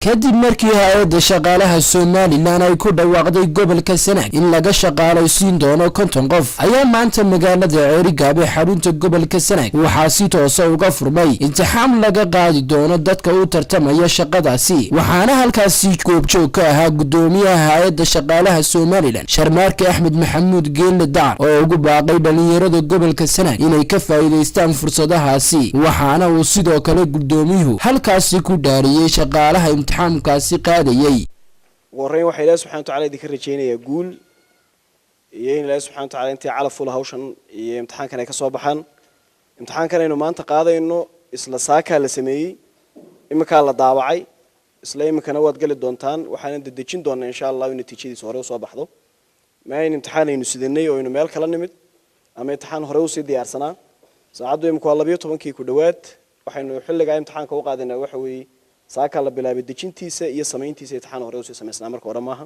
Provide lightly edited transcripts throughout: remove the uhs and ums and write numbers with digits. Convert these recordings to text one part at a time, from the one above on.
kadib markii hay'adda shaqaalaha Soomaaliland ay ku dhawaaqday gobolka Sanaag in laga shaqaalaysiin doono 50 qof ayaa maanta magaalada Ceerigaabo xarunta gobolka Sanaag waxaa si toos ah uga furmay imtixaan laga qaadi doono dadka u tartamaya shaqadaasi waxaana halkaasi goobjoog ka ahaa gudoomiyaha hay'adda shaqaalaha Soomaaliland Sharmaarke Axmed Maxamuud Geelle Daar oo ugu baaqay dhalinyarada gobolka Sanaag inay ka faa'iideystaan fursadahaasi waxaana uu sidoo kale gudoomiyuhu halkaasi ku dhaariyay shaqaalaha imtixaankaasi qaadayay wareen waxa Ilaahay subhanahu wa ta'ala idinka rajeenayaa guul iyo in Ilaahay subhanahu wa ta'ala intii calaful hawshan iyo imtixaankan ay ka soo baxaan imtixaankan aynu maanta qaadayno isla saaka la sameeyay imika la daawacay isla imikana waad gali doontaan waxaan dadajin doonaa insha Allah in natiijadiisa hore soo baxdo ma in imtixaan aynu sidanay oo aynu meel kala nimid ama imtixaan hore u sii diyaarsanaa saacadu imika 12 ku dhawaad waxaynu xilliga imtixaanka u qaadanaa waxa weeye saaka la bilaabay dejintiisa iyo sameyntiisa imtixaan hore u sii sameysnaa marka hore maaha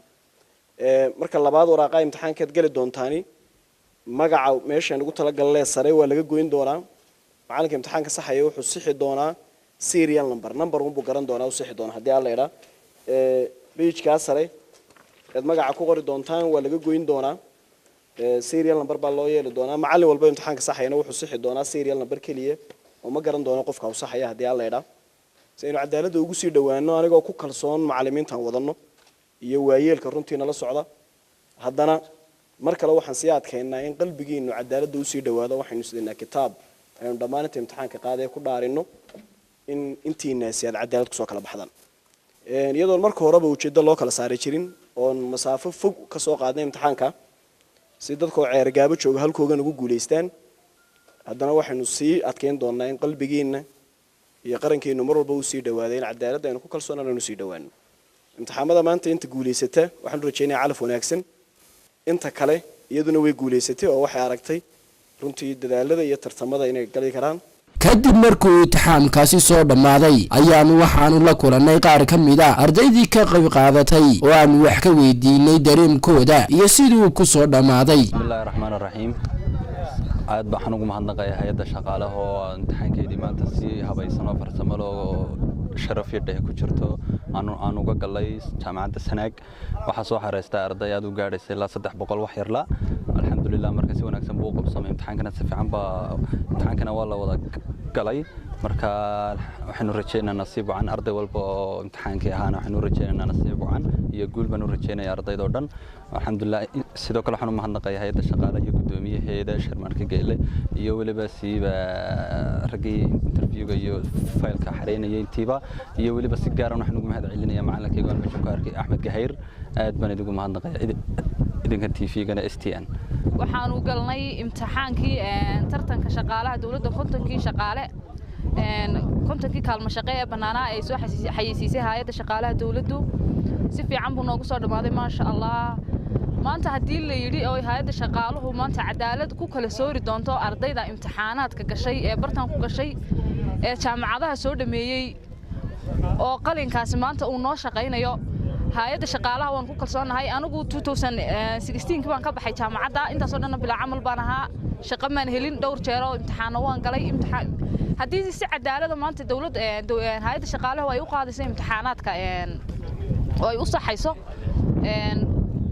marka labaad waraaqa imtixaankeed gali doontaani magaca meesha ugu tala galay sare waa laga goyn doonaa macalinka imtixaanka saxaya wuxuu sixi doonaa serial number uu garan doonaa uu sixi doonaa hadii aan leeyahay page ka sare ee magaca ku qori doontaan waa laga goyn doonaa serial number baa loo yeeli doonaa macallin walba imtixaanka saxayna wuxuu sixi doonaa serial number kaliya oo ma garan doono qofka uu saxaya hadii aan leeyahay saynu cadaaladda ugu sii dhawaano anigoo ku kalsoon macallimiintan wadano iyo waayeelka runtiina la socda haddana mar kale waxaan sii adkeynaa in qalbigiinu cadaaladda u sii dhawaado waxaynu sideenaa kitaab aynu dhamaantii imtixaanka qaaday ku dhaarino in intiina si cadaalad ku soo kala baxdan iyadoo marka horeba ujeedo loo kala saaray jirin oo masaafo fog ka soo qaaday imtixaanka si dadku Ceerigaabo jooga halkooga ugu guuleystaan haddana waxaynu sii adkeyn doonaa in qalbigiina iyo qarankeenu mar walba uu sii dhawaado in cadaaladda aynu ku kalsoonaano sii dhawaano imtixaamada maanta inta guuleysata waxaan rajaynayaa calaf wanaagsan inta kale iyaduna way guuleysatay oo waxay aragtay runtii dadaalada iyo tartamada inay gali karaan kadib markuu imtixaankaasi soo dhamaaday waxaanu la kulanay qaar ka mid ah ardaydii ka qayb qaadatay oo aan wax ka weydiinay dareemkooda iyo sidii uu ku soo dhamaaday bismillaahir rahmaanir rahiim aad baan ugu mahadnaqayaa hay'adda shaqaalaha oo imtixaankeedii maanta si habaysan oo farsamo loo sharaf iyo ku jirto aan uga galay jaamacadda Sanaag waxa soo xareystay arday aad u gaadhaysay ilaa 300 wax yar la alxamdulillah marka si wanaagsan buu qabsamay imtixaankana si fiican baa imtixaankana waa la wada galay marka waxaanu rajaynaynaa nasiib wacan arday walba oo imtixaankii ahaana waxaanu rajaynaynaa nasiib wacan iyo guul baan u rajaynayaa ardayda oo dhan alxamdulillah sidoo kale waxaan u mahadnaqayaa hay'adda shaqaalaha iyo gudoomiyaheeda Sharmaarke Geelle iyo waliba siiba ragii interviewga iyo faylka xareynayay intiiba iyo waliba si gaar ah waxaan ugu mahad celinayaa macallinkayga meesha ku arkay Axmed Gahayr aad baan ugu mahadnaqayaa idinka TV-gana STN waxaan u galnay imtixaankii tartanka shaqaalaha dawladda 50kii shaqaale 50kii kaalmo shaqo ee banaanaa ay soo xayeysiisay hay'adda shaqaalaha dawladdu si fiican buu noogu soo dhamaaday ma sha Allah maanta hadii la yiri oo hay'adda shaqaaluhu maanta cadaalad ku kala soori doonto ardayda imtixaanaadka gashay ee bartan ku gashay ee jaamacadaha soo dhameeyay oo qalinkaasi maanta uu noo shaqeynayo hay'adda shaqaalaha waan ku kalsoonahay anigu 2016 baan ka baxay jaamacadda intaas oo dhan bila amal baan ahaa shaqo maan helin dhowr jeer oo imtixaan waan galay imtixaan hadii si cadaalad maanta dawladda hay'adda shaqaalaha ay u qaadayso imtixaanaadka oo ay u saxayso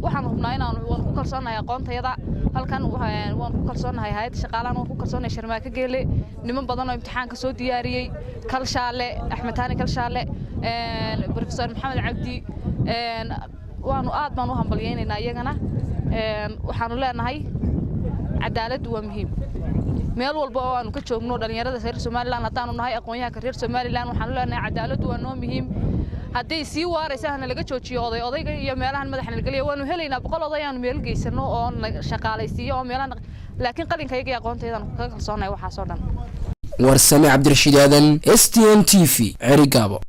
waxaan hubnaa inaan ku kalsoonahay aqoontayada halkan waan ku kalsoonahay hay'adda shaqaalaha waan ku kalsoonahay Sharmaarke Geelle niman badan oo imtixaanka soo diyaariyay Kalshaale Axmed Taani Kalshaale Professor Maxamed Cabdi waanu aad baan u hambalyeynaa iyagana waxaanu leenahay cadaalad waa muhiim meel walba oo aanu ka joogno dhalinyarada reer Soomaaliland hadaanu nahay aqoonyahanka reer Soomaaliland waxaanu leenahay cadaalad waa noo muhiim haddii si waaraysan laga joojiyo odayga iyo meelahan madaxna la galiyo waanu helaynaa 100 oday aanu meel geysano oo shaqaalaysiyo oo meelahan laakiin qalinkayga aqoonteedan ka kalsoonahay waxa soo dhan warsame Cabdirashiid Aadan STN TV Ceerigaabo.